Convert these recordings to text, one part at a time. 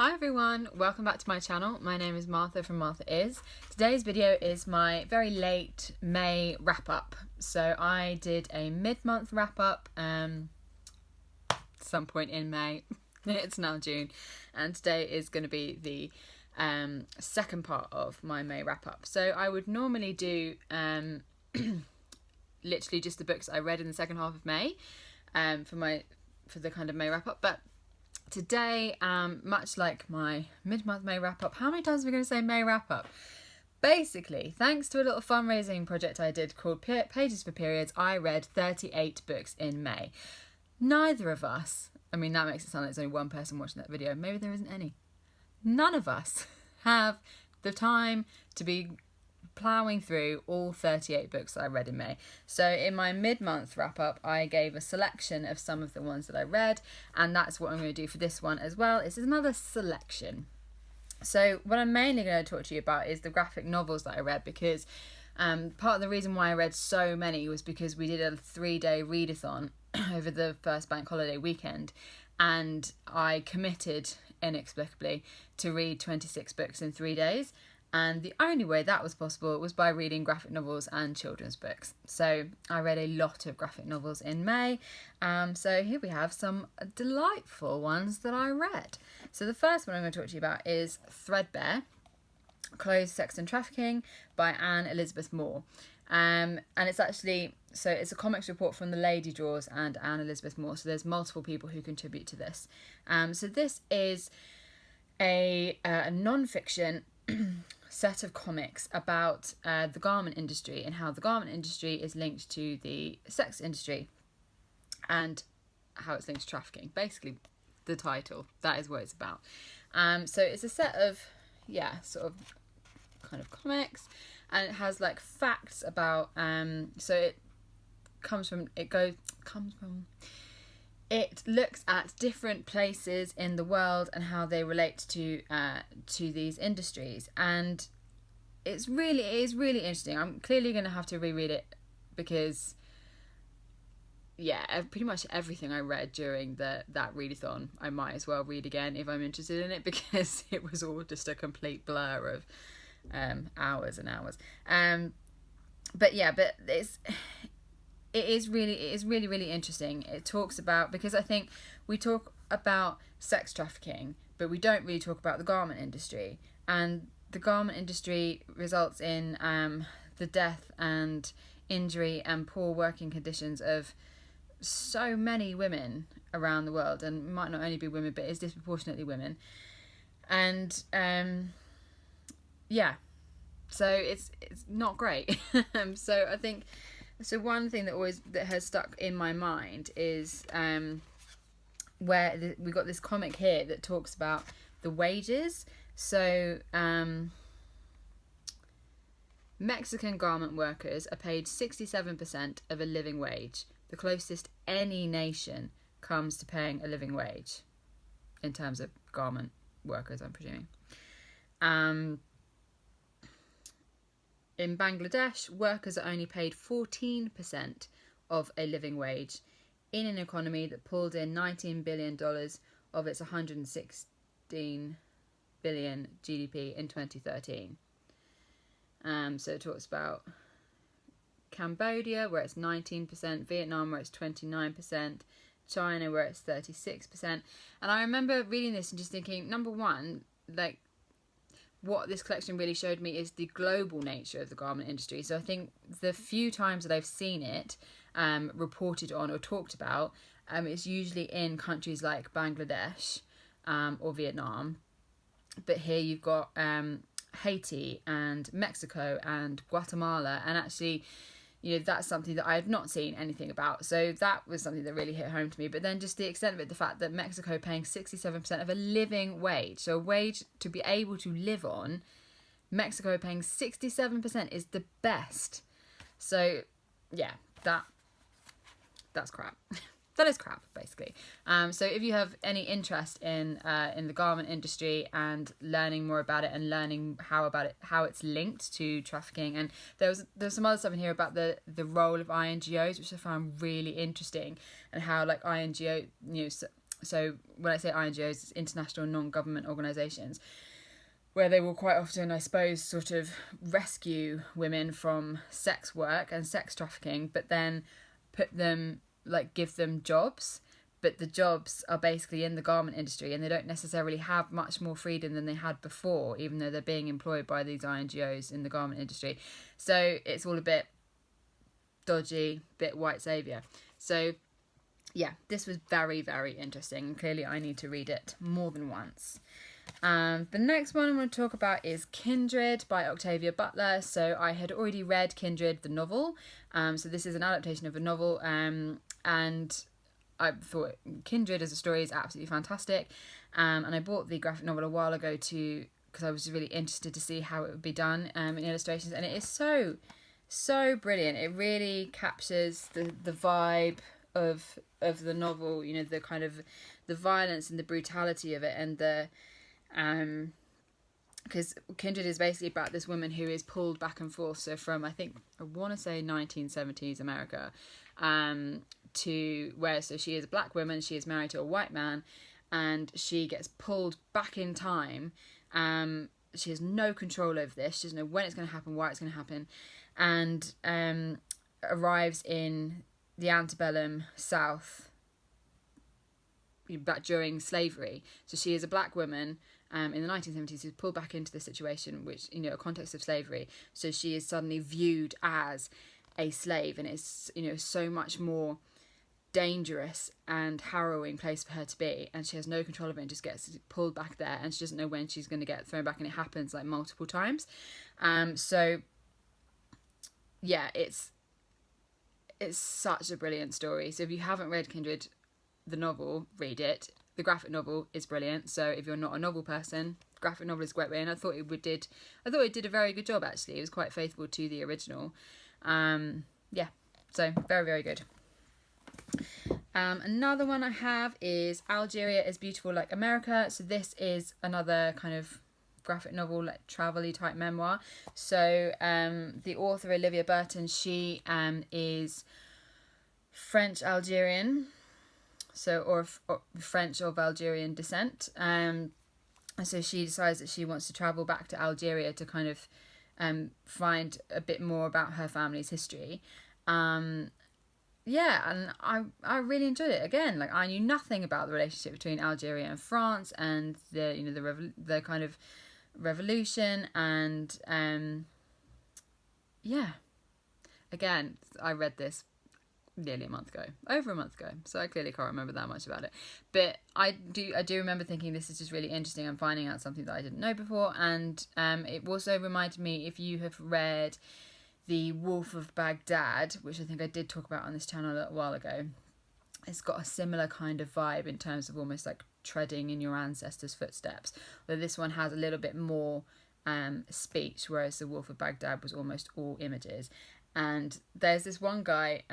Hi everyone, welcome back to my channel. My name is Martha from Martha Is. Today's video is my very late May wrap up. So I did a mid-month wrap up some point in May. It's now June and today is going to be the second part of my May wrap up. So I would normally do literally just the books I read in the second half of May for the kind of May wrap up, but today, much like my mid-month May wrap-up, how many times are we going to say May wrap-up? Basically, thanks to a little fundraising project I did called Pages for Periods, I read 38 books in May. Neither of us, I mean that makes it sound like there's only one person watching that video, maybe there isn't any. None of us have the time to be ploughing through all 38 books that I read in May. So in my mid-month wrap-up, I gave a selection of some of the ones that I read, and that's what I'm going to do for this one as well. It's another selection. So what I'm mainly going to talk to you about is the graphic novels that I read, because part of the reason why I read so many was because we did a 3-day readathon over the first bank holiday weekend, and I committed inexplicably to read 26 books in 3 days. And the only way that was possible was by reading graphic novels and children's books. So I read a lot of graphic novels in May. So here we have some delightful ones that I read. So the first one I'm going to talk to you about is Threadbare Clothes, Sex and Trafficking by Anne Elizabeth Moore. And it's actually, so it's a comics report from the Lady Drawers and Anne Elizabeth Moore. So there's multiple people who contribute to this. So this is a non-fiction set of comics about the garment industry and how the garment industry is linked to the sex industry and how it's linked to trafficking. Basically, the title, that is what it's about. So it's a set of, sort of kind of comics, and it has like facts about, so it looks at different places in the world and how they relate to these industries, and it is really interesting. I'm clearly going to have to reread it because, pretty much everything I read during that readathon, I might as well read again if I'm interested in it, because it was all just a complete blur of hours and hours. But it is really interesting. It talks about, because I think we talk about sex trafficking, but we don't really talk about the garment industry. And the garment industry results in the death and injury and poor working conditions of so many women around the world. And it might not only be women, but it's disproportionately women. And so it's not great. So I think, so one thing that has stuck in my mind is where we got this comic here that talks about the wages. So Mexican garment workers are paid 67% of a living wage, the closest any nation comes to paying a living wage in terms of garment workers, I'm presuming. In Bangladesh, workers are only paid 14% of a living wage in an economy that pulled in $19 billion of its $116 billion GDP in 2013. So it talks about Cambodia, where it's 19%, Vietnam, where it's 29%, China, where it's 36%. And I remember reading this and just thinking, number one, like, what this collection really showed me is the global nature of the garment industry. So I think the few times that I've seen it reported on or talked about, it's usually in countries like Bangladesh or Vietnam. But here you've got Haiti and Mexico and Guatemala, and actually, that's something that I had not seen anything about. So that was something that really hit home to me. But then just the extent of it, the fact that Mexico paying 67% of a living wage, so a wage to be able to live on, Mexico paying 67% is the best. So that's crap. That is crap, basically. So if you have any interest in the garment industry and learning more about it and learning how it's linked to trafficking, and there's some other stuff in here about the role of INGOs, which I found really interesting, and how like INGO, so when I say INGOs, it's international non-government organisations, where they will quite often, I suppose, sort of rescue women from sex work and sex trafficking, but then put them, like, give them jobs. But the jobs are basically in the garment industry, and they don't necessarily have much more freedom than they had before, even though they're being employed by these INGOs in the garment industry. So it's all a bit dodgy, bit white saviour. So yeah, this was very, very interesting. Clearly I need to read it more than once. The next one I'm going to talk about is Kindred by Octavia Butler. So I had already read Kindred, the novel. So this is an adaptation of a novel, and I thought Kindred as a story is absolutely fantastic. And I bought the graphic novel a while ago because I was really interested to see how it would be done in illustrations. And it is so brilliant. It really captures the vibe of the novel, you know, the kind of the violence and the brutality of it, and the because Kindred is basically about this woman who is pulled back and forth, so from, I want to say 1970s America, to where, so she is a black woman, she is married to a white man, and she gets pulled back in time. She has no control over this, she doesn't know when it's going to happen, why it's going to happen, and arrives in the antebellum South, back during slavery. So she is a black woman in the 1970s who's pulled back into the situation, which, you know, a context of slavery. So she is suddenly viewed as a slave, and it's, you know, so much more dangerous and harrowing place for her to be, and she has no control of it and just gets pulled back there, and she doesn't know when she's going to get thrown back, and it happens like multiple times. So yeah, it's such a brilliant story. So if you haven't read Kindred, the novel, read it. The graphic novel is brilliant. So if you're not a novel person, graphic novel is a great way. And I thought it did a very good job, actually. It was quite faithful to the original. Yeah, so very, very good. Another one I have is Algeria is Beautiful Like America. So this is another kind of graphic novel, like travel-y type memoir. So the author, Olivia Burton, she is French Algerian, so or French of Algerian descent. So she decides that she wants to travel back to Algeria to kind of find a bit more about her family's history. Yeah, and I really enjoyed it. Again, like, I knew nothing about the relationship between Algeria and France, and the, you know, the kind of revolution, and yeah, again, I read this nearly over a month ago, so I clearly can't remember that much about it, but I do remember thinking this is just really interesting and finding out something that I didn't know before. And it also reminded me, if you have read The Wolf of Baghdad, which I think I did talk about on this channel a little while ago, it's got a similar kind of vibe in terms of almost like treading in your ancestors' footsteps. Although this one has a little bit more speech, whereas The Wolf of Baghdad was almost all images. And there's this one guy,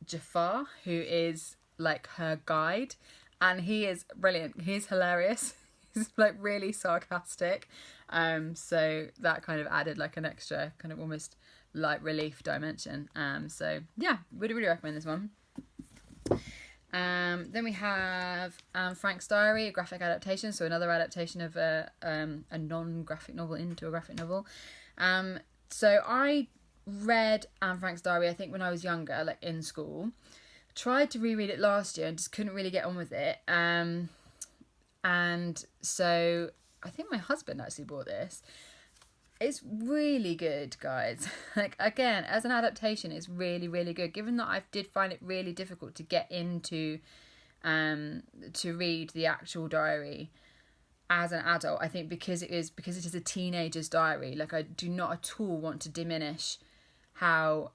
Jafar, who is like her guide, and he is brilliant. He's hilarious. He's like really sarcastic. So that kind of added like an extra kind of almost light relief dimension. So yeah, would really recommend this one. Then we have Frank's Diary, a graphic adaptation, so another adaptation of a non-graphic novel into a graphic novel. So I read Anne Frank's Diary, I think, when I was younger, like in school. Tried to reread it last year and just couldn't really get on with it. And so I think my husband actually bought this. It's really good, guys. Like, again, as an adaptation, it's really, really good. Given that I did find it really difficult to get into to read the actual diary as an adult, I think because it is a teenager's diary, like, I do not at all want to diminish how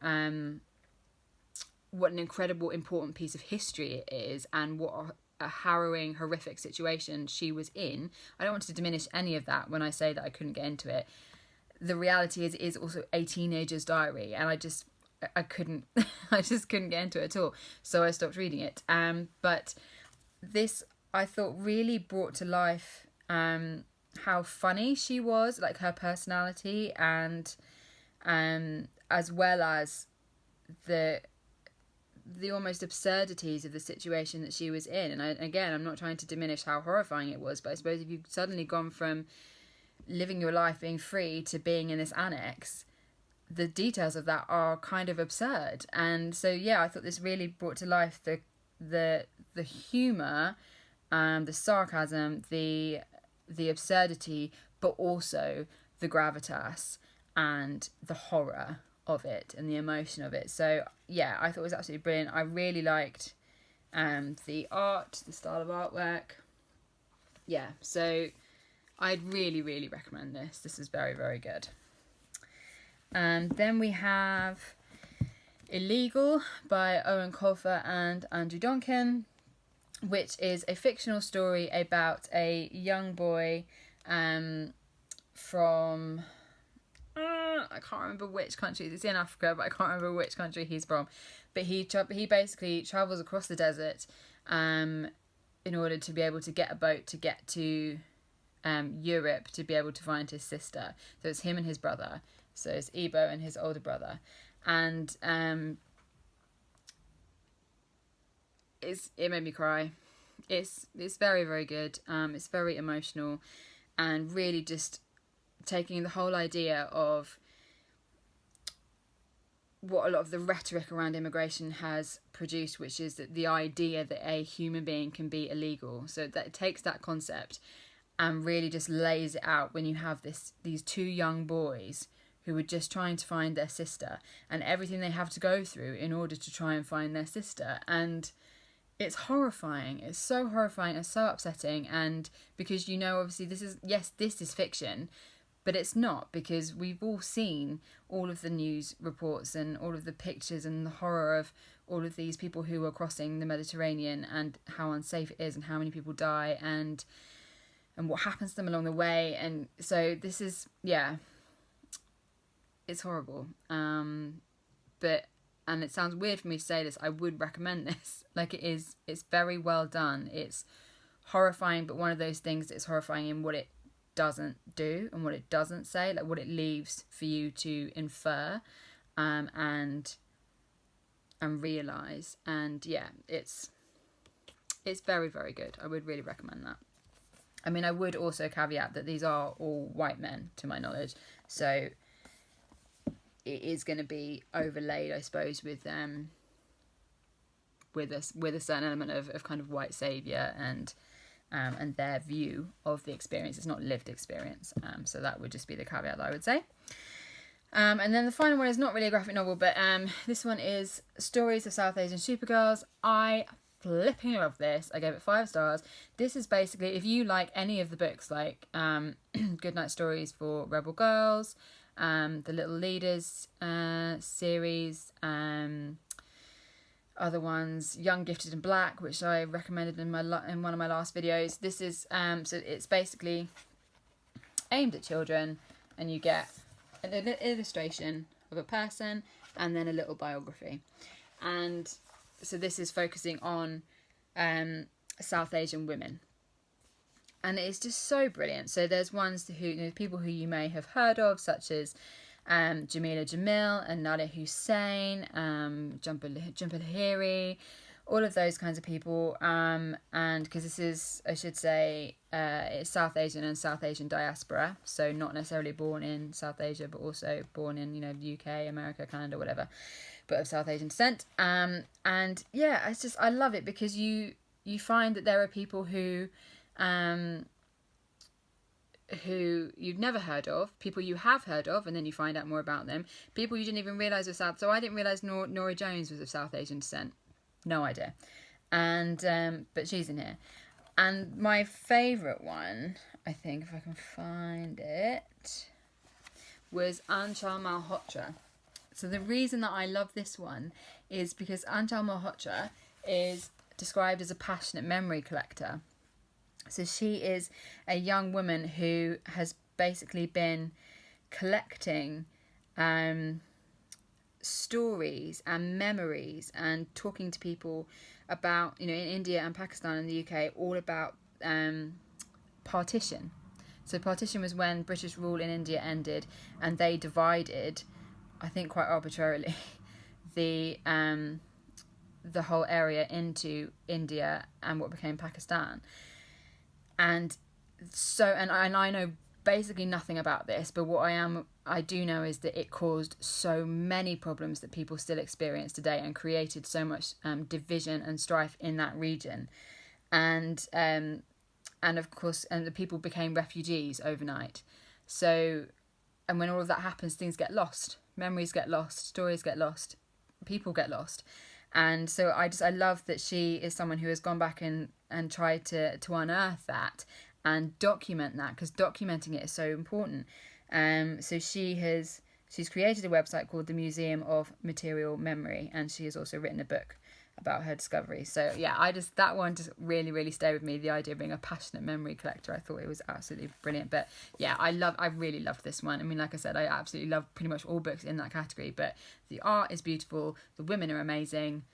what an incredible, important piece of history it is, and what a harrowing, horrific situation she was in. I don't want to diminish any of that when I say that I couldn't get into it. The reality is, it is also a teenager's diary, and I just couldn't get into it at all. So I stopped reading it. But this, I thought, really brought to life how funny she was, like her personality, and as well as the the almost absurdities of the situation that she was in. And again, I'm not trying to diminish how horrifying it was, but I suppose if you've suddenly gone from living your life being free to being in this annex, the details of that are kind of absurd. And so I thought this really brought to life the humour, the sarcasm, the absurdity, but also the gravitas and the horror of it and the emotion of it. So I thought it was absolutely brilliant. I really liked the art, the style of artwork. So I'd really, really recommend this. This is very, very good. Then we have Illegal by Owen Colfer and Andrew Donkin, which is a fictional story about a young boy from... I can't remember which country. It's in Africa, but I can't remember which country he's from. But he basically travels across the desert in order to be able to get a boat to get to Europe to be able to find his sister. So it's him and his brother. So it's Ebo and his older brother. And it made me cry. It's very, very good. It's very emotional and really just taking the whole idea of what a lot of the rhetoric around immigration has produced, which is that the idea that a human being can be illegal. So that it takes that concept and really just lays it out when you have these two young boys who are just trying to find their sister and everything they have to go through in order to try and find their sister. And it's horrifying. It's so horrifying. It's so upsetting. And because, obviously this is fiction, but it's not, because we've all seen all of the news reports and all of the pictures and the horror of all of these people who are crossing the Mediterranean and how unsafe it is and how many people die and what happens to them along the way. And so this is, it's horrible. But it sounds weird for me to say this, I would recommend this. Like, it's very well done. It's horrifying, but one of those things that's horrifying in what it doesn't do and what it doesn't say, like what it leaves for you to infer and realise. And it's very, very good. I would really recommend that. I mean, I would also caveat that these are all white men, to my knowledge, so it is going to be overlaid, I suppose, with a certain element of kind of white saviour and their view of the experience. It's not lived experience, so that would just be the caveat that I would say. And then the final one is not really a graphic novel, but this one is Stories of South Asian Supergirls. I flipping love this. I gave it 5 stars. This is basically, if you like any of the books, like Goodnight Stories for Rebel Girls, the Little Leaders series, other ones, Young, Gifted and Black, which I recommended in one of my last videos. This is so it's basically aimed at children, and you get an illustration of a person and then a little biography. And so this is focusing on South Asian women, and it's just so brilliant. So there's ones who, people who you may have heard of, such as Jamila Jamil and Nadia Hussain, Jhumpa Lahiri, all of those kinds of people. And because this is, I should say, it's South Asian and South Asian diaspora, so not necessarily born in South Asia, but also born in, UK, America, Canada, whatever, but of South Asian descent. And it's just, I love it because you find that there are people who you've never heard of, people you have heard of, and then you find out more about them, people you didn't even realise were South. So I didn't realise Nora Jones was of South Asian descent. No idea. And but she's in here. And my favourite one, I think, if I can find it, was Anchal Malhotra. So the reason that I love this one is because Anchal Malhotra is described as a passionate memory collector. So she is a young woman who has basically been collecting stories and memories and talking to people about, in India and Pakistan and the UK, all about partition. So partition was when British rule in India ended and they divided, I think quite arbitrarily, the the whole area into India and what became Pakistan. And I know basically nothing about this, but what I do know is that it caused so many problems that people still experience today, and created so much division and strife in that region. And of course, and the people became refugees overnight. So, and when all of that happens, things get lost, memories get lost, stories get lost, people get lost. And so I love that she is someone who has gone back and tried to unearth that and document that, because documenting it is so important. So she's created a website called the Museum of Material Memory, and she has also written a book about her discovery. So yeah, that one just really, really stayed with me. The idea of being a passionate memory collector, I thought it was absolutely brilliant. But yeah, I really loved this one. I mean, like I said, I absolutely love pretty much all books in that category, but the art is beautiful, the women are amazing,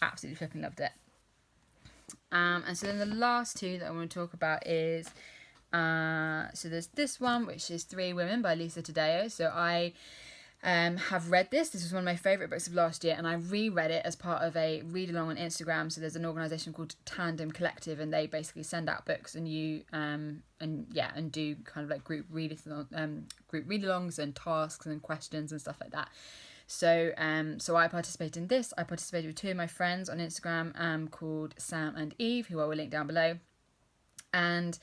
absolutely flipping loved it. And so then the last two that I want to talk about is so there's this one, which is Three Women by Lisa Taddeo. So I have read this. This was one of my favourite books of last year, and I reread it as part of a read along on Instagram. So there's an organisation called Tandem Collective, and they basically send out books, and you and do kind of like group read-alongs and tasks and questions and stuff like that. So I participated in this. I participated with two of my friends on Instagram called Sam and Eve, who I will link down below. And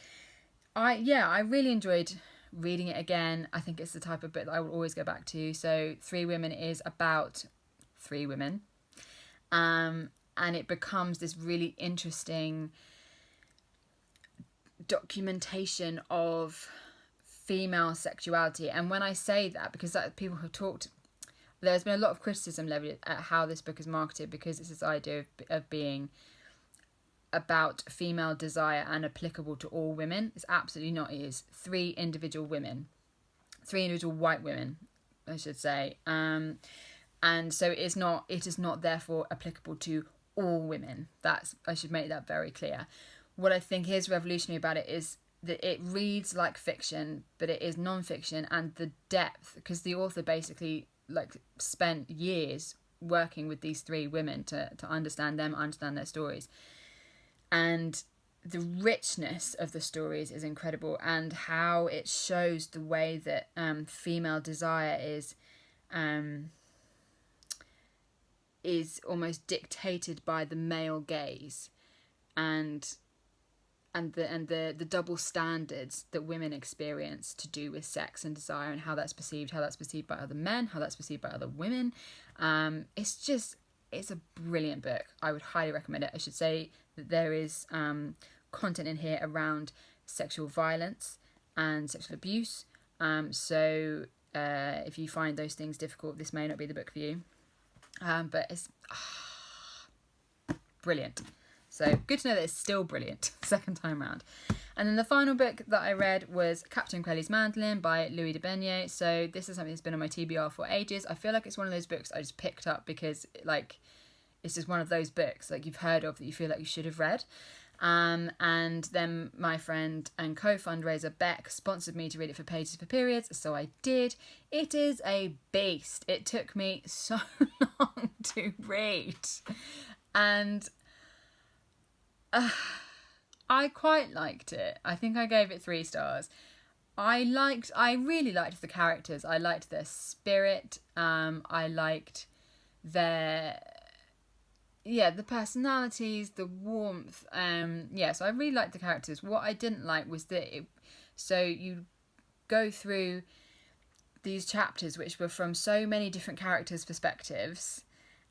I really enjoyed reading it again. I think it's the type of book that I will always go back to. So Three Women is about three women. And it becomes this really interesting documentation of female sexuality. And when I say that, because that people have talked, there's been a lot of criticism levied at how this book is marketed, because it's this idea of being about female desire and applicable to all women. It's absolutely not. It is three individual white women, I should say. And so it is not therefore applicable to all women. I should make that very clear. What I think is revolutionary about it is that it reads like fiction, but it is non-fiction, and the depth, because the author basically spent years working with these three women to understand them, understand their stories. And the richness of the stories is incredible, and how it shows the way that female desire is almost dictated by the male gaze, and the double standards that women experience to do with sex and desire, and how that's perceived by other men, how that's perceived by other women. It's a brilliant book. I would highly recommend it. I should say that there is content in here around sexual violence and sexual abuse. So if you find those things difficult, this may not be the book for you. But it's brilliant. So good to know that it's still brilliant second time round. And then the final book that I read was Captain Crowley's Mandolin by Louis de Beignet. So this is something that's been on my TBR for ages. I feel like it's one of those books I just picked up because it's just one of those books you've heard of that you feel like you should have read. And then my friend and co-fundraiser Beck sponsored me to read it for Pages for Periods, so I did. It is a beast. It took me so long to read. And I quite liked it. I think I gave it 3 stars. I really liked the characters. I liked their spirit. I liked the personalities, the warmth. So I really liked the characters. What I didn't like was that so you go through these chapters which were from so many different characters' perspectives,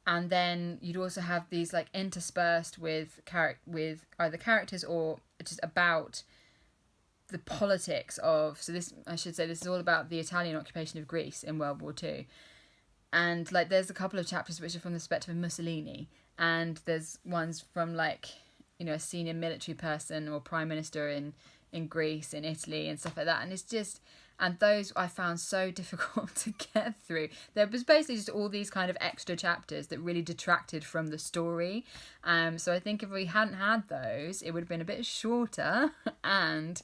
and then you'd also have these interspersed with either characters or just about the politics of. So this is all about the Italian occupation of Greece in World War II, and there's a couple of chapters which are from the perspective of Mussolini, and there's ones from a senior military person or prime minister in Greece, in Italy, and stuff like that. And it's just, and those I found so difficult to get through. There was basically just all these kind of extra chapters that really detracted from the story. So I think if we hadn't had those, it would have been a bit shorter, and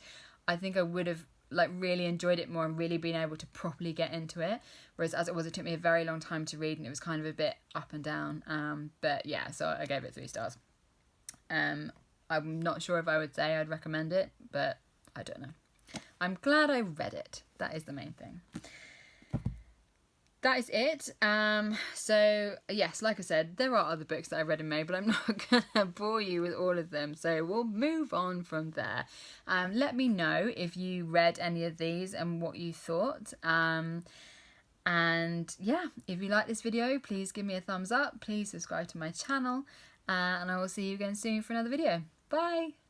I think I would have like really enjoyed it more and really been able to properly get into it. Whereas as it was, it took me a very long time to read and it was kind of a bit up and down. But yeah, so I gave it 3 stars. I'm not sure if I would say I'd recommend it, but I don't know. I'm glad I read it. That is the main thing. That is it. So yes, like I said, there are other books that I read in May, but I'm not gonna bore you with all of them, so we'll move on from there. Let me know if you read any of these and what you thought. And yeah, if you like this video, please give me a thumbs up, please subscribe to my channel, and I will see you again soon for another video. Bye.